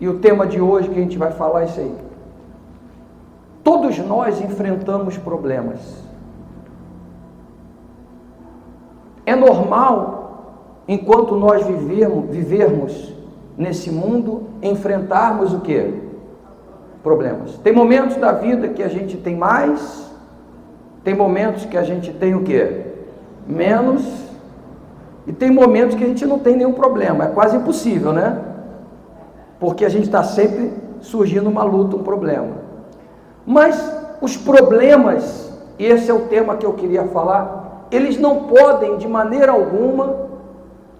E o tema de hoje que a gente vai falar é isso aí. Todos nós enfrentamos problemas. É normal, enquanto nós vivermos nesse mundo, enfrentarmos o quê? Problemas. Tem momentos da vida que a gente tem mais, tem momentos que a gente tem o quê? Menos, e tem momentos que a gente não tem nenhum problema. É quase impossível, né? Porque a gente está sempre surgindo uma luta, um problema. Mas os problemas, e esse é o tema que eu queria falar, eles não podem de maneira alguma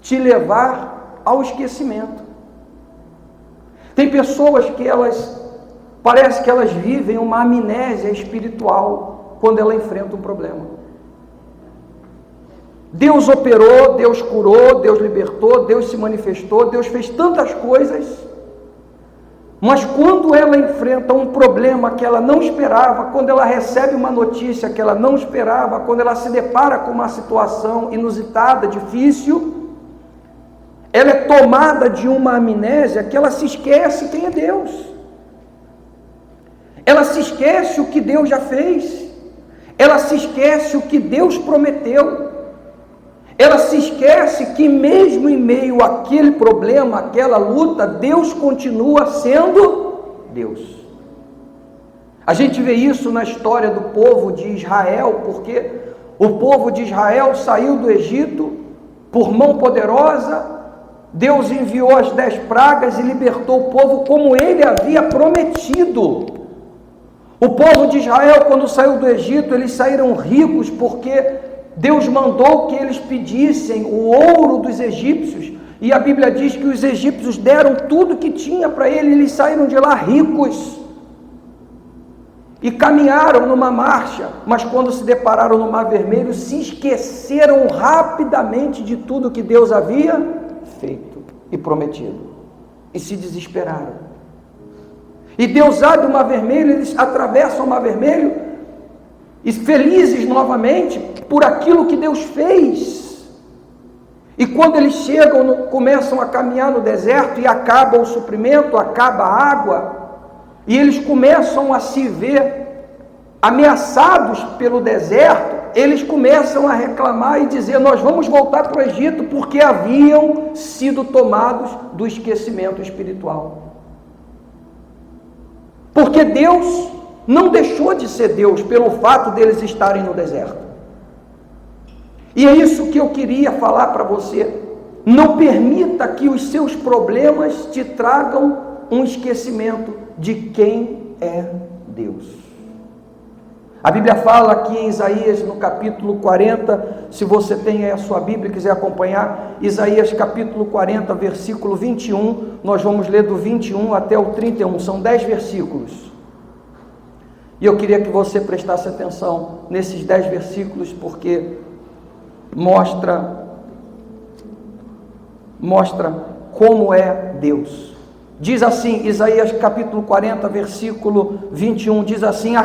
te levar ao esquecimento. Tem pessoas que parece que elas vivem uma amnésia espiritual quando ela enfrenta um problema. Deus operou, Deus curou, Deus libertou, Deus se manifestou, Deus fez tantas coisas, mas quando ela enfrenta um problema que ela não esperava, quando ela recebe uma notícia que ela não esperava, quando ela se depara com uma situação inusitada, difícil, ela é tomada de uma amnésia que ela se esquece quem é Deus. Ela se esquece o que Deus já fez. Ela se esquece o que Deus prometeu. Ela se esquece que mesmo em meio àquele problema, àquela luta, Deus continua sendo Deus. A gente vê isso na história do povo de Israel, porque o povo de Israel saiu do Egito por mão poderosa. Deus enviou as 10 pragas e libertou o povo como Ele havia prometido. O povo de Israel, quando saiu do Egito, eles saíram ricos porque Deus mandou que eles pedissem o ouro dos egípcios, e a Bíblia diz que os egípcios deram tudo que tinha para eles saíram de lá ricos, e caminharam numa marcha, mas quando se depararam no Mar Vermelho, se esqueceram rapidamente de tudo que Deus havia feito e prometido, e se desesperaram. E Deus abre o Mar Vermelho, eles atravessam o Mar Vermelho, e felizes novamente por aquilo que Deus fez. E quando eles chegam, começam a caminhar no deserto e acaba o suprimento, acaba a água, e eles começam a se ver ameaçados pelo deserto, eles começam a reclamar e dizer: nós vamos voltar para o Egito, porque haviam sido tomados do esquecimento espiritual. Porque Deus não deixou de ser Deus pelo fato deles estarem no deserto. E é isso que eu queria falar para você. Não permita que os seus problemas te tragam um esquecimento de quem é Deus. A Bíblia fala aqui em Isaías, no capítulo 40, se você tem aí a sua Bíblia e quiser acompanhar, Isaías capítulo 40, versículo 21, nós vamos ler do 21 até o 31, são 10 versículos. E eu queria que você prestasse atenção nesses 10 versículos, porque mostra como é Deus. Diz assim, Isaías capítulo 40, versículo 21, diz assim: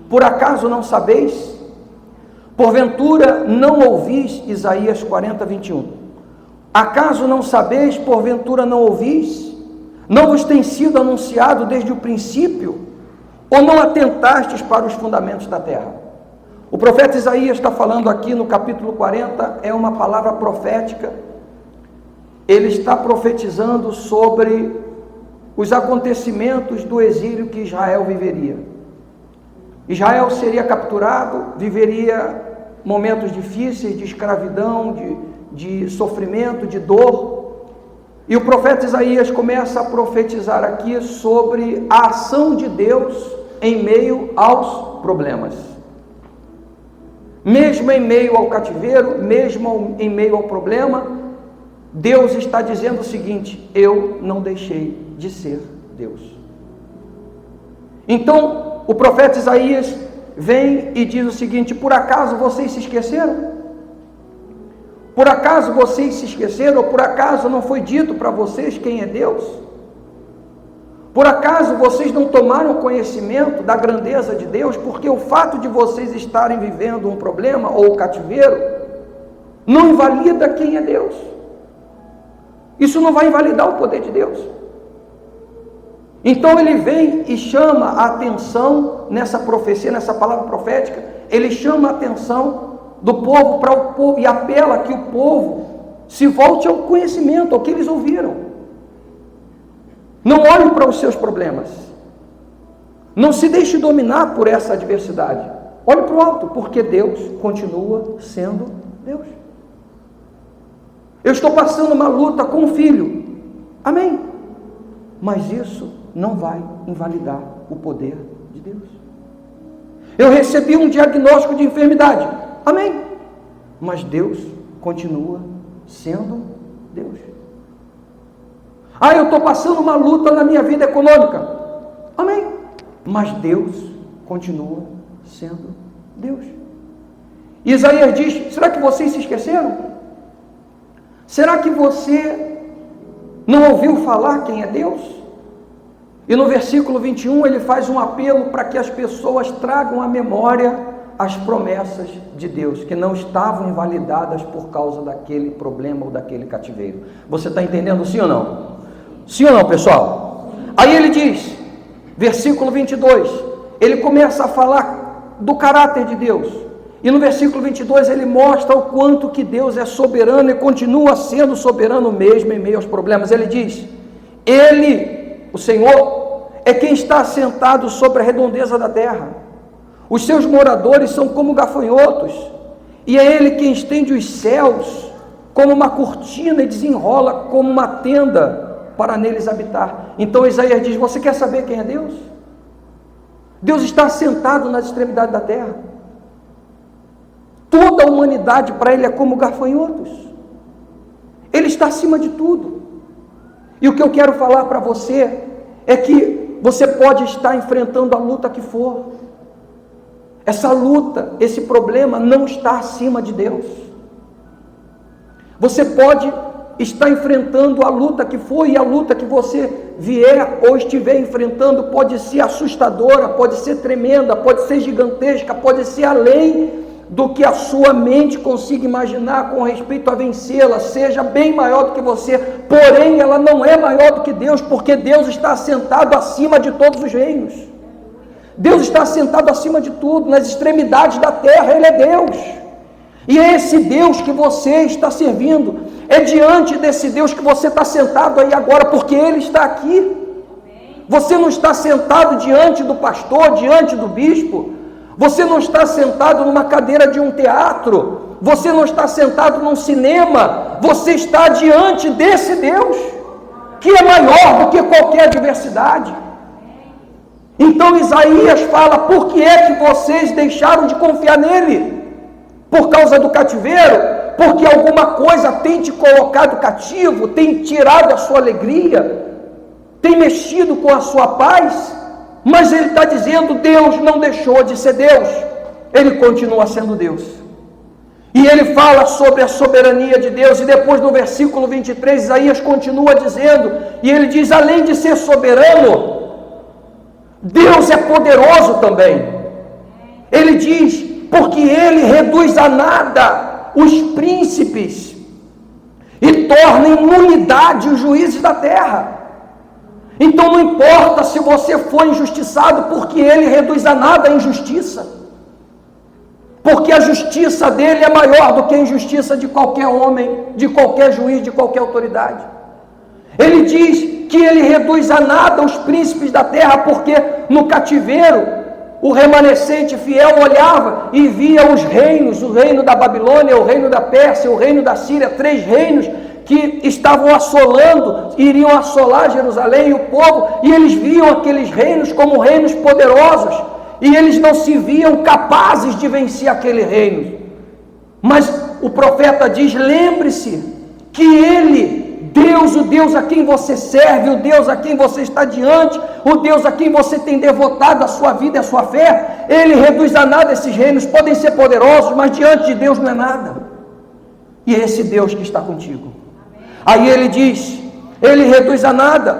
por acaso não sabeis? Porventura não ouvis? Isaías 40, 21. Acaso não sabeis? Porventura não ouvis? Não vos tem sido anunciado desde o princípio? Ou não atentastes para os fundamentos da terra? O profeta Isaías está falando aqui no capítulo 40, é uma palavra profética. Ele está profetizando sobre os acontecimentos do exílio que Israel viveria. Israel seria capturado, viveria momentos difíceis de escravidão, de sofrimento, de dor. E o profeta Isaías começa a profetizar aqui sobre a ação de Deus em meio aos problemas. Mesmo em meio ao cativeiro, mesmo em meio ao problema, Deus está dizendo o seguinte: eu não deixei de ser Deus. Então, o profeta Isaías vem e diz o seguinte: por acaso vocês se esqueceram? Por acaso vocês se esqueceram? Ou por acaso não foi dito para vocês quem é Deus? Por acaso vocês não tomaram conhecimento da grandeza de Deus? Porque o fato de vocês estarem vivendo um problema ou um cativeiro não invalida quem é Deus. Isso não vai invalidar o poder de Deus. Então ele vem e chama a atenção nessa profecia, nessa palavra profética, ele chama a atenção do povo para o povo e apela que o povo se volte ao conhecimento, ao que eles ouviram. Não olhe para os seus problemas. Não se deixe dominar por essa adversidade. Olhe para o alto, porque Deus continua sendo Deus. Eu estou passando uma luta com um filho. Amém. Mas isso não vai invalidar o poder de Deus. Eu recebi um diagnóstico de enfermidade. Amém. Mas Deus continua sendo Deus. Eu estou passando uma luta na minha vida econômica. Amém. Mas Deus continua sendo Deus. Isaías diz: será que vocês se esqueceram? Será que você não ouviu falar quem é Deus? E no versículo 21 ele faz um apelo para que as pessoas tragam à memória as promessas de Deus, que não estavam invalidadas por causa daquele problema ou daquele cativeiro. Você está entendendo, sim ou não? Sim ou não, pessoal? Aí ele diz, versículo 22, ele começa a falar do caráter de Deus. E no versículo 22 ele mostra o quanto que Deus é soberano e continua sendo soberano mesmo em meio aos problemas. Ele diz: Ele, o Senhor, é quem está assentado sobre a redondeza da terra. Os seus moradores são como gafanhotos, e é Ele quem estende os céus como uma cortina e desenrola como uma tenda para neles habitar. Então Isaías diz: você quer saber quem é Deus? Deus está assentado nas extremidades da terra. Toda a humanidade para Ele é como gafanhotos. Ele está acima de tudo. E o que eu quero falar para você é que você pode estar enfrentando a luta que for. Essa luta, esse problema não está acima de Deus. Você pode estar enfrentando a luta que for, e a luta que você vier ou estiver enfrentando pode ser assustadora, pode ser tremenda, pode ser gigantesca, pode ser além do que a sua mente consiga imaginar com respeito a vencê-la, seja bem maior do que você, porém ela não é maior do que Deus, porque Deus está assentado acima de todos os reinos. Deus está assentado acima de tudo, nas extremidades da terra, Ele é Deus. E é esse Deus que você está servindo, é diante desse Deus que você está sentado aí agora, porque Ele está aqui. Você não está sentado diante do pastor, diante do bispo, você não está sentado numa cadeira de um teatro, você não está sentado num cinema, você está diante desse Deus, que é maior do que qualquer adversidade. Então Isaías fala: por que é que vocês deixaram de confiar nele? Por causa do cativeiro? Porque alguma coisa tem te colocado cativo, tem tirado a sua alegria, tem mexido com a sua paz? Mas ele está dizendo: Deus não deixou de ser Deus, Ele continua sendo Deus. E ele fala sobre a soberania de Deus, e depois no versículo 23, Isaías continua dizendo, e ele diz: além de ser soberano, Deus é poderoso também. Ele diz: porque Ele reduz a nada os príncipes e torna em nulidade os juízes da terra. Então não importa se você for injustiçado, porque Ele reduz a nada a injustiça, porque a justiça dele é maior do que a injustiça de qualquer homem, de qualquer juiz, de qualquer autoridade. Ele diz que Ele reduz a nada os príncipes da terra, porque no cativeiro o remanescente fiel olhava e via os reinos, o reino da Babilônia, o reino da Pérsia, o reino da Síria, 3 reinos que estavam assolando, iriam assolar Jerusalém e o povo, e eles viam aqueles reinos como reinos poderosos, e eles não se viam capazes de vencer aquele reino. Mas o profeta diz: lembre-se que Ele, Deus, o Deus a quem você serve, o Deus a quem você está diante, o Deus a quem você tem devotado a sua vida e a sua fé, Ele reduz a nada esses reinos. Podem ser poderosos, mas diante de Deus não é nada. E é esse Deus que está contigo. Aí ele diz: Ele reduz a nada.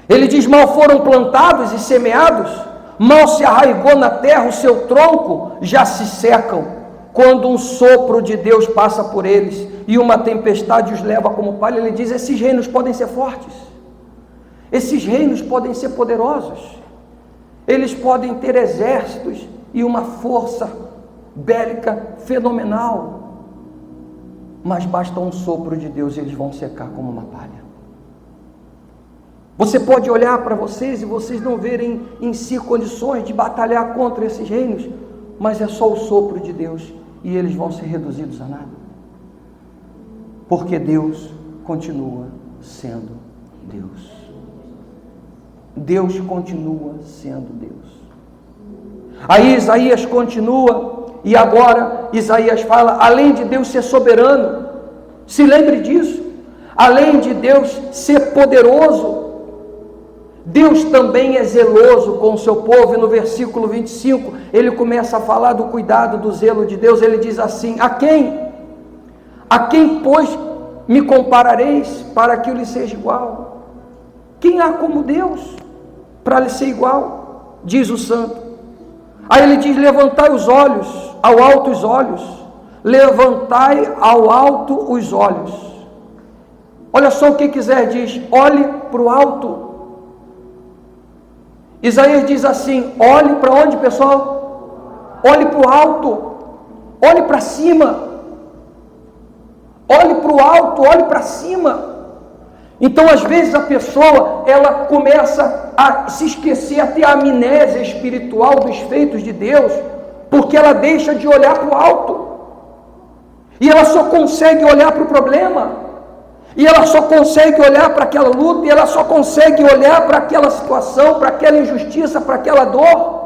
Ele diz: mal foram plantados e semeados, mal se arraigou na terra o seu tronco, já se secam, quando um sopro de Deus passa por eles, e uma tempestade os leva como palha. Ele diz: esses reinos podem ser fortes, Esses reinos podem ser poderosos, eles podem ter exércitos e uma força bélica fenomenal, mas basta um sopro de Deus e eles vão secar como uma palha. Você pode olhar para vocês e vocês não verem em si condições de batalhar contra esses reinos, mas é só o sopro de Deus e eles vão ser reduzidos a nada, porque Deus continua sendo Deus. Deus continua sendo Deus. Aí Isaías continua, e agora Isaías fala, além de Deus ser soberano, se lembre disso, além de Deus ser poderoso, Deus também é zeloso com o seu povo. E no versículo 25, ele começa a falar do cuidado, do zelo de Deus. Ele diz assim: a quem, pois, me comparareis para que eu lhe seja igual? Quem há como Deus para lhe ser igual? Diz o santo. Aí ele diz: levantai os olhos, ao alto os olhos, levantai ao alto os olhos. Olha só o que quiser, diz: olhe para o alto. Isaías diz assim: olhe para onde, pessoal? Olhe para o alto, olhe para cima, olhe para o alto, olhe para cima. Então, às vezes, a pessoa, ela começa a se esquecer, a ter a amnésia espiritual dos feitos de Deus, porque ela deixa de olhar para o alto, e ela só consegue olhar para o problema, e ela só consegue olhar para aquela luta, e ela só consegue olhar para aquela situação, para aquela injustiça, para aquela dor.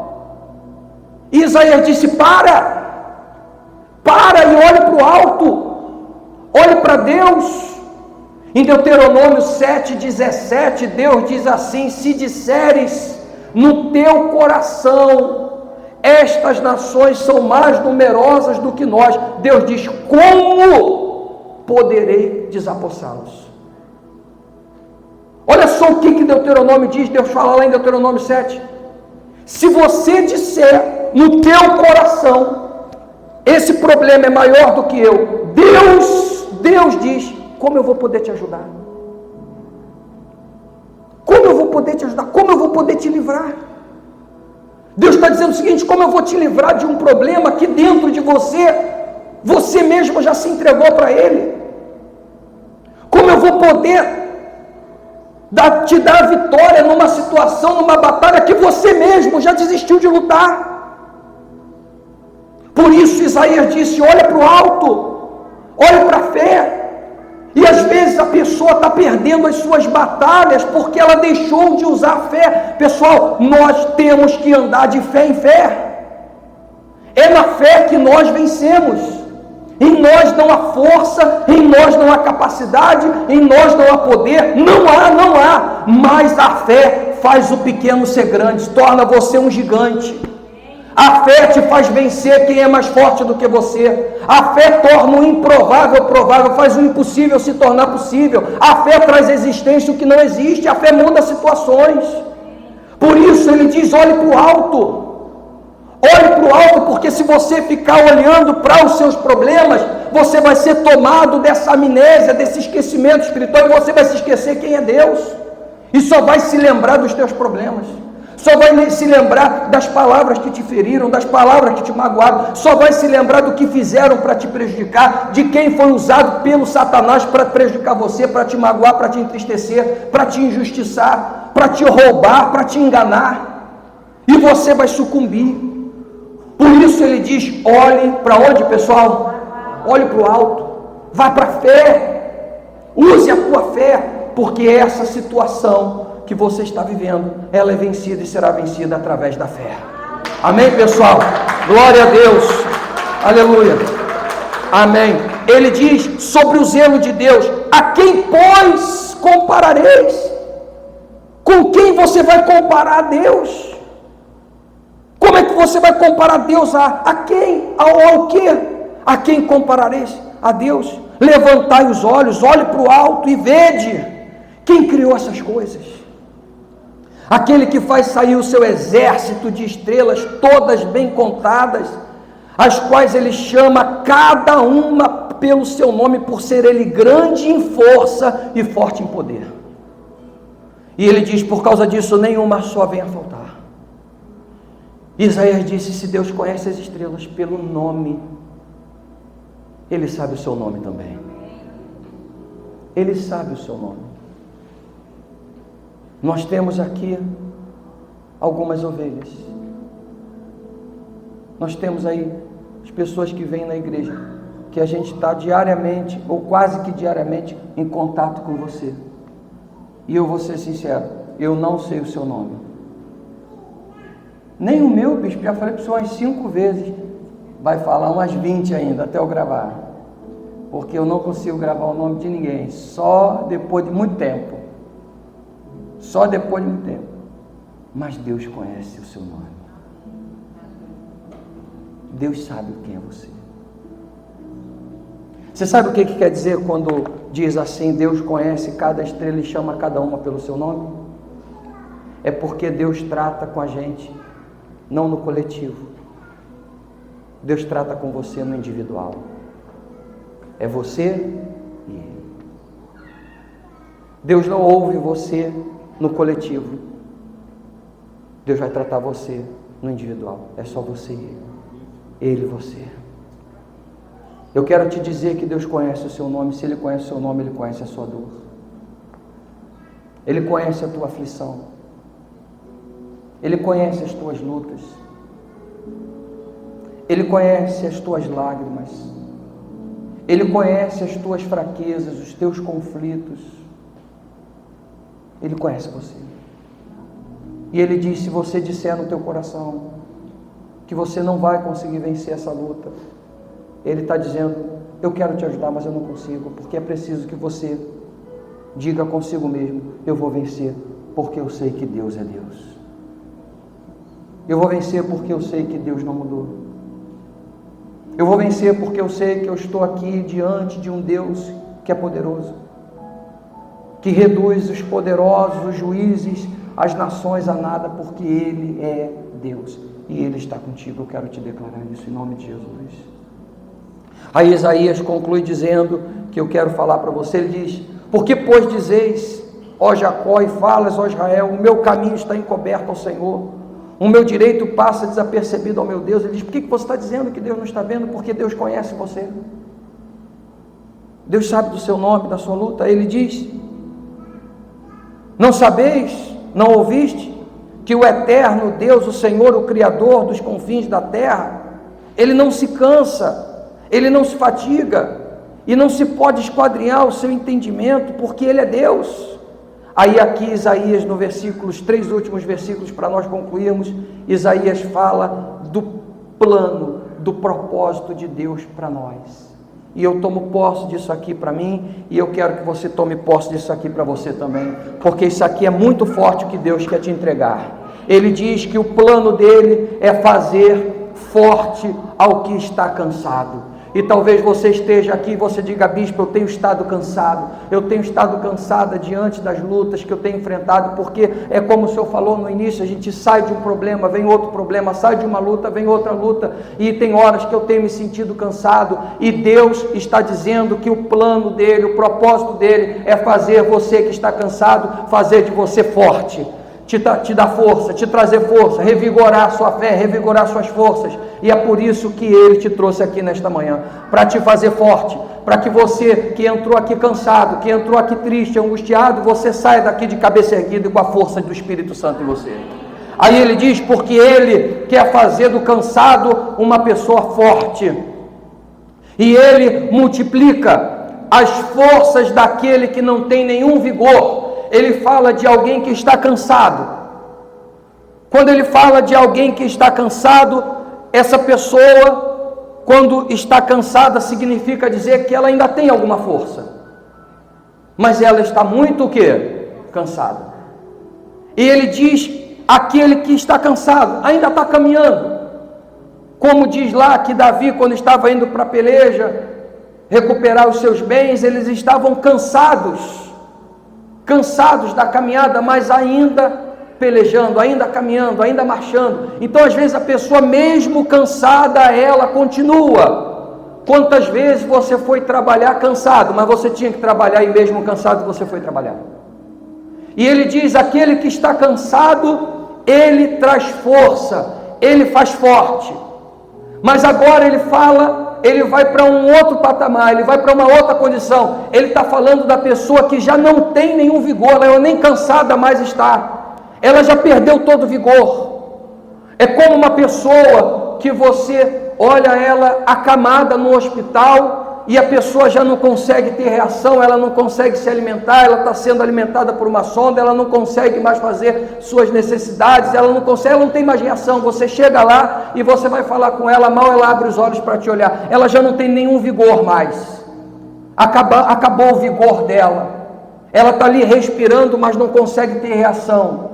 E Isaías disse: para e olhe para o alto, olhe para Deus. Em Deuteronômio 7,17, Deus diz assim: se disseres no teu coração, estas nações são mais numerosas do que nós, Deus diz: como poderei desapossá-los? Olha só o que Deuteronômio diz. Deus fala lá em Deuteronômio 7: se você disser no teu coração, esse problema é maior do que eu, Deus diz: como eu vou poder te ajudar? Como eu vou poder te ajudar? Como eu vou poder te livrar? Deus está dizendo o seguinte: como eu vou te livrar de um problema que dentro de você mesmo já se entregou para ele? Como eu vou poder te dar a vitória numa situação, numa batalha que você mesmo já desistiu de lutar? Por isso Isaías disse: olha para o alto, olha para a fé. E às vezes a pessoa está perdendo as suas batalhas porque ela deixou de usar a fé. Pessoal, nós temos que andar de fé em fé. É na fé que nós vencemos. Em nós não há força, em nós não há capacidade, em nós não há poder, não há, mas a fé faz o pequeno ser grande, torna você um gigante. A fé te faz vencer quem é mais forte do que você. A fé torna o improvável provável, faz o impossível se tornar possível. A fé traz existência o que não existe, a fé muda situações. Por isso ele diz: olhe para o alto. Olhe para o alto, porque se você ficar olhando para os seus problemas, você vai ser tomado dessa amnésia, desse esquecimento espiritual, e você vai se esquecer quem é Deus, e só vai se lembrar dos teus problemas, só vai se lembrar das palavras que te feriram, das palavras que te magoaram, só vai se lembrar do que fizeram para te prejudicar, de quem foi usado pelo Satanás para prejudicar você, para te magoar, para te entristecer, para te injustiçar, para te roubar, para te enganar, e você vai sucumbir. Por isso ele diz: olhe para onde, pessoal? Olhe para o alto, vá para a fé, use a tua fé, porque essa situação que você está vivendo, ela é vencida e será vencida através da fé. Amém, pessoal? Glória a Deus, aleluia, amém. Ele diz sobre o zelo de Deus: a quem, pois, comparareis? Com quem você vai comparar a Deus? Como é que você vai comparar Deus a quem? Ao quê? A quem comparareis? A Deus? Levantai os olhos, olhe para o alto e vede quem criou essas coisas. Aquele que faz sair o seu exército de estrelas, todas bem contadas, as quais ele chama cada uma pelo seu nome, por ser ele grande em força e forte em poder. E ele diz: por causa disso nenhuma só vem a faltar. Isaías disse: se Deus conhece as estrelas pelo nome, Ele sabe o seu nome também. Ele sabe o seu nome. Nós temos aqui algumas ovelhas. Nós temos aí as pessoas que vêm na igreja, que a gente está diariamente, ou quase que diariamente, em contato com você. E eu vou ser sincero, eu não sei o seu nome. Nem o meu, bispo, já falei para o senhor umas 5 vezes. Vai falar umas 20 ainda, até eu gravar. Porque eu não consigo gravar o nome de ninguém, só depois de muito tempo. Só depois de muito tempo. Mas Deus conhece o seu nome. Deus sabe quem é você. Você sabe o que quer dizer quando diz assim: Deus conhece cada estrela e chama cada uma pelo seu nome? É porque Deus trata com a gente, não no coletivo. Deus trata com você no individual. É você e Ele. Deus não ouve você no coletivo. Deus vai tratar você no individual. É só você e Ele. Ele e você. Eu quero te dizer que Deus conhece o seu nome. Se Ele conhece o seu nome, Ele conhece a sua dor. Ele conhece a tua aflição. Ele conhece as tuas lutas. Ele conhece as tuas lágrimas. Ele conhece as tuas fraquezas, os teus conflitos. Ele conhece você. E Ele diz: se você disser no teu coração que você não vai conseguir vencer essa luta, Ele está dizendo: eu quero te ajudar, mas eu não consigo, porque é preciso que você diga consigo mesmo: eu vou vencer, porque eu sei que Deus é Deus. Eu vou vencer porque eu sei que Deus não mudou. Eu vou vencer porque eu sei que eu estou aqui diante de um Deus que é poderoso, que reduz os poderosos, os juízes, as nações a nada, porque Ele é Deus. E Ele está contigo. Eu quero te declarar isso em nome de Jesus. Aí Isaías conclui dizendo que eu quero falar para você. Ele diz: por que pois dizeis, ó Jacó, e falas, ó Israel, o meu caminho está encoberto ao Senhor, o meu direito passa desapercebido ao meu Deus? Ele diz: por que você está dizendo que Deus não está vendo? Porque Deus conhece você. Deus sabe do seu nome, da sua luta. Ele diz: não sabeis, não ouviste, que o eterno Deus, o Senhor, o Criador dos confins da terra, Ele não se cansa, Ele não se fatiga, e não se pode esquadrinhar o seu entendimento, porque Ele é Deus. Aí aqui Isaías, no versículo, os 3 últimos versículos para nós concluirmos, Isaías fala do plano, do propósito de Deus para nós. E eu tomo posse disso aqui para mim, e eu quero que você tome posse disso aqui para você também, porque isso aqui é muito forte, o que Deus quer te entregar. Ele diz que o plano dele é fazer forte ao que está cansado. E talvez você esteja aqui e você diga: bispo, eu tenho estado cansado, eu tenho estado cansada diante das lutas que eu tenho enfrentado, porque é como o senhor falou no início, a gente sai de um problema, vem outro problema, sai de uma luta, vem outra luta, e tem horas que eu tenho me sentido cansado, e Deus está dizendo que o plano dele, o propósito dele é fazer você que está cansado, fazer de você forte, te dar força, te trazer força, revigorar a sua fé, revigorar suas forças. E é por isso que Ele te trouxe aqui nesta manhã, para te fazer forte, para que você que entrou aqui cansado, que entrou aqui triste, angustiado, você saia daqui de cabeça erguida e com a força do Espírito Santo em você. Aí ele diz: porque Ele quer fazer do cansado uma pessoa forte, e Ele multiplica as forças daquele que não tem nenhum vigor. Ele fala de alguém que está cansado. Quando ele fala de alguém que está cansado, essa pessoa, quando está cansada, significa dizer que ela ainda tem alguma força, mas ela está muito o quê? Cansada. E ele diz: aquele que está cansado, ainda está caminhando, como diz lá que Davi, quando estava indo para a peleja, recuperar os seus bens, eles estavam cansados da caminhada, mas ainda pelejando, ainda caminhando, ainda marchando. Então às vezes a pessoa mesmo cansada, ela continua. Quantas vezes você foi trabalhar cansado, mas você tinha que trabalhar e mesmo cansado você foi trabalhar? E ele diz: aquele que está cansado, ele traz força, ele faz forte. Mas agora ele fala, ele vai para um outro patamar, ele vai para uma outra condição. Ele está falando da pessoa que já não tem nenhum vigor, ela nem cansada mais está, ela já perdeu todo o vigor. É como uma pessoa que você olha ela acamada no hospital, e a pessoa já não consegue ter reação, ela não consegue se alimentar, ela está sendo alimentada por uma sonda, ela não consegue mais fazer suas necessidades, ela não tem mais reação. Você chega lá e você vai falar com ela, mal ela abre os olhos para te olhar, ela já não tem nenhum vigor mais, acabou o vigor dela, ela está ali respirando, mas não consegue ter reação.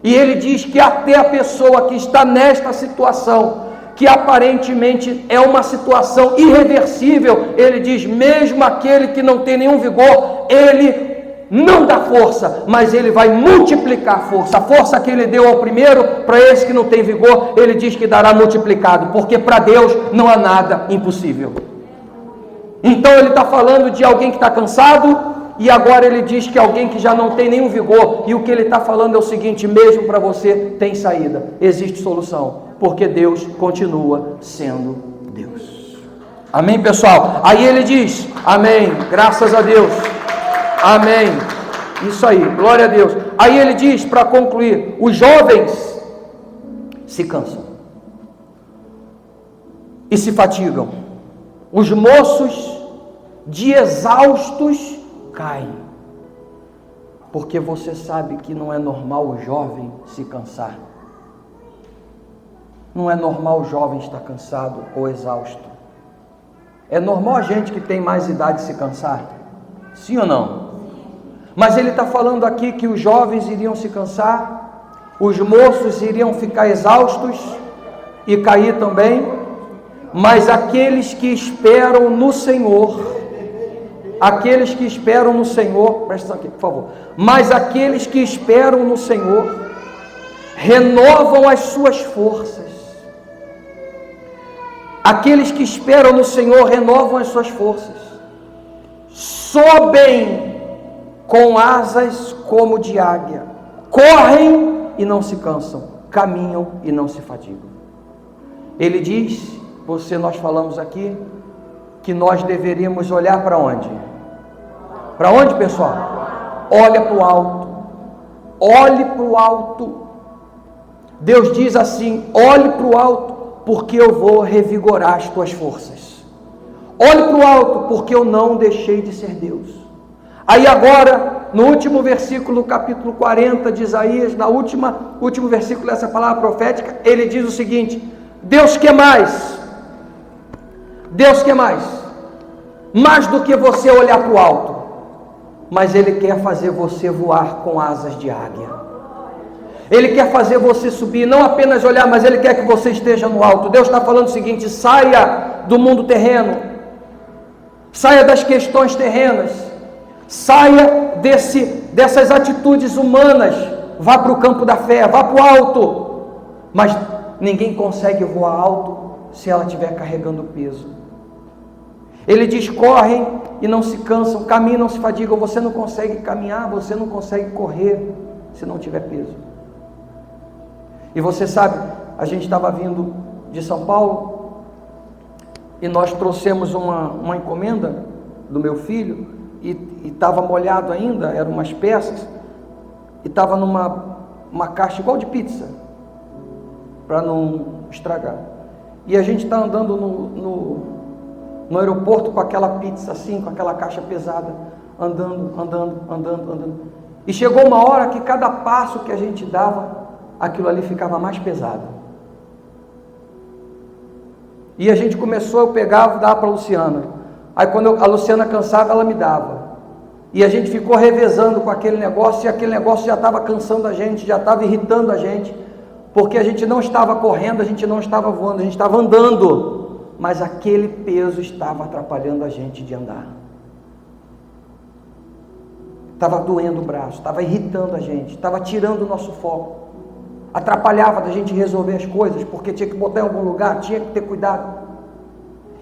E ele diz que até a pessoa que está nesta situação, que aparentemente é uma situação irreversível, ele diz, mesmo aquele que não tem nenhum vigor, ele não dá força, mas ele vai multiplicar a força que ele deu ao primeiro, para esse que não tem vigor, ele diz que dará multiplicado, porque para Deus não há nada impossível. Então ele está falando de alguém que está cansado, e agora ele diz que alguém que já não tem nenhum vigor, e o que ele está falando é o seguinte: mesmo para você tem saída, existe solução, porque Deus continua sendo Deus. Amém, pessoal? Aí ele diz, amém, graças a Deus, amém, isso aí, glória a Deus. Aí ele diz, para concluir, os jovens se cansam e se fatigam, os moços de exaustos caem, porque você sabe que não é normal o jovem se cansar. Não é normal o jovem estar cansado ou exausto. É normal a gente que tem mais idade se cansar? Sim ou não? Mas ele está falando aqui que os jovens iriam se cansar, os moços iriam ficar exaustos e cair também, mas aqueles que esperam no Senhor, presta atenção aqui, por favor, mas aqueles que esperam no Senhor renovam as suas forças. Aqueles que esperam no Senhor renovam as suas forças, sobem com asas como de águia, correm e não se cansam, caminham e não se fatigam. Ele diz, nós falamos aqui, que nós deveríamos olhar para onde? Para onde, pessoal? Olha para o alto, olhe para o alto. Deus diz assim, olhe para o alto, porque eu vou revigorar as tuas forças. Olhe para o alto, porque eu não deixei de ser Deus. Aí agora, no último versículo, capítulo 40 de Isaías, último versículo dessa palavra profética, ele diz o seguinte: Deus quer mais. Deus quer mais do que você olhar para o alto, mas Ele quer fazer você voar com asas de águia. Ele quer fazer você subir, não apenas olhar, mas Ele quer que você esteja no alto. Deus está falando o seguinte: saia do mundo terreno, saia das questões terrenas, saia dessas atitudes humanas, vá para o campo da fé, vá para o alto. Mas ninguém consegue voar alto se ela estiver carregando peso. Ele diz, correm e não se cansam, caminham e não se fadigam. Você não consegue caminhar, você não consegue correr se não tiver peso. E você sabe, a gente estava vindo de São Paulo e nós trouxemos uma encomenda do meu filho e estava molhado ainda, eram umas peças, e estava numa caixa igual de pizza, para não estragar. E a gente está andando no aeroporto com aquela pizza assim, com aquela caixa pesada, andando. E chegou uma hora que cada passo que a gente dava, aquilo ali ficava mais pesado. E a gente começou, eu pegava e dava para a Luciana. Aí quando a Luciana cansava, ela me dava. E a gente ficou revezando com aquele negócio, e aquele negócio já estava cansando a gente, já estava irritando a gente, porque a gente não estava correndo, a gente não estava voando, a gente estava andando, mas aquele peso estava atrapalhando a gente de andar. Estava doendo o braço, estava irritando a gente, estava tirando o nosso foco, atrapalhava da gente resolver as coisas, porque tinha que botar em algum lugar, tinha que ter cuidado.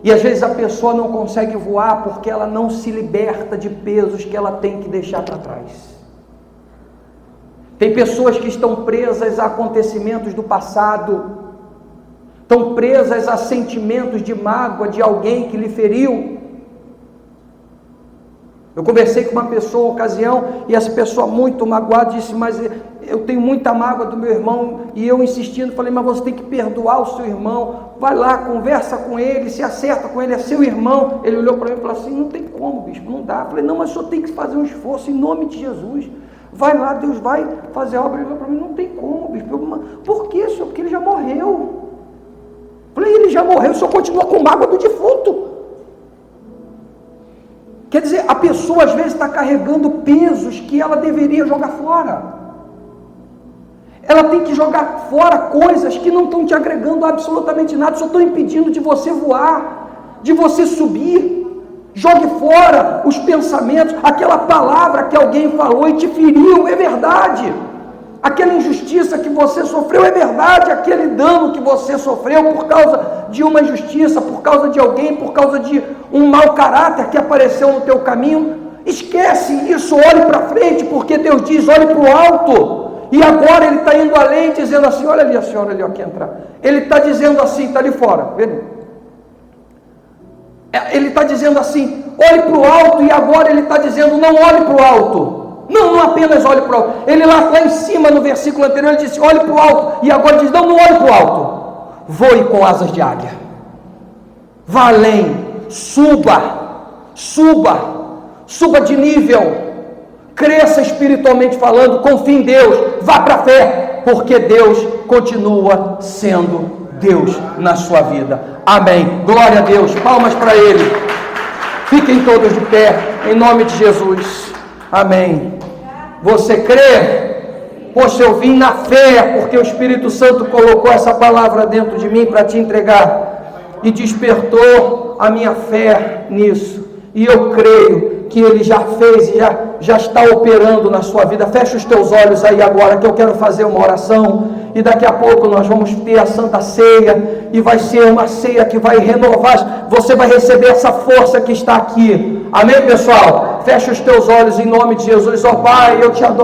E às vezes a pessoa não consegue voar porque ela não se liberta de pesos que ela tem que deixar para trás. Tem pessoas que estão presas a acontecimentos do passado, estão presas a sentimentos de mágoa de alguém que lhe feriu. Eu conversei com uma pessoa, uma ocasião, e essa pessoa muito magoada disse, mas eu tenho muita mágoa do meu irmão, e eu insistindo, falei, mas você tem que perdoar o seu irmão, vai lá, conversa com ele, se acerta com ele, é seu irmão. Ele olhou para mim e falou assim, não tem como, bispo, não dá. Eu falei, não, mas o senhor tem que fazer um esforço em nome de Jesus, vai lá, Deus vai fazer a obra. Ele falou para mim, não tem como, bispo. Por quê, senhor? Porque ele já morreu. Eu falei, ele já morreu, o senhor continua com mágoa do defunto. Quer dizer, a pessoa às vezes está carregando pesos que ela deveria jogar fora. Ela tem que jogar fora coisas que não estão te agregando absolutamente nada, só estão impedindo de você voar, de você subir. Jogue fora os pensamentos, aquela palavra que alguém falou e te feriu, é verdade. Aquela injustiça que você sofreu, é verdade. Aquele dano que você sofreu por causa de uma injustiça, por causa de alguém, por causa de um mau caráter que apareceu no teu caminho. Esquece isso, olhe para frente, porque Deus diz, olhe para o alto. E agora Ele está indo além, dizendo assim, olha ali a senhora ali, ó, que entrar. Ele está dizendo assim, está ali fora, vendo? Ele está dizendo assim, olhe para o alto, e agora Ele está dizendo, não olhe para o alto. Não apenas olhe para o alto. Ele lá em cima, no versículo anterior, ele disse, olhe para o alto. E agora diz, não olhe para o alto. Voe com asas de águia. Vá além. Suba de nível. Cresça espiritualmente falando. Confie em Deus. Vá para a fé. Porque Deus continua sendo Deus na sua vida. Amém. Glória a Deus. Palmas para Ele. Fiquem todos de pé. Em nome de Jesus. Amém. Você crê? Poxa, eu vim na fé, porque o Espírito Santo colocou essa palavra dentro de mim para te entregar, e despertou a minha fé nisso, e eu creio que Ele já fez e já está operando na sua vida. Fecha os teus olhos aí agora, que eu quero fazer uma oração, e daqui a pouco nós vamos ter a Santa Ceia, e vai ser uma ceia que vai renovar, você vai receber essa força que está aqui. Amém, pessoal? Fecha os teus olhos em nome de Jesus. Ó Pai, eu te adoro.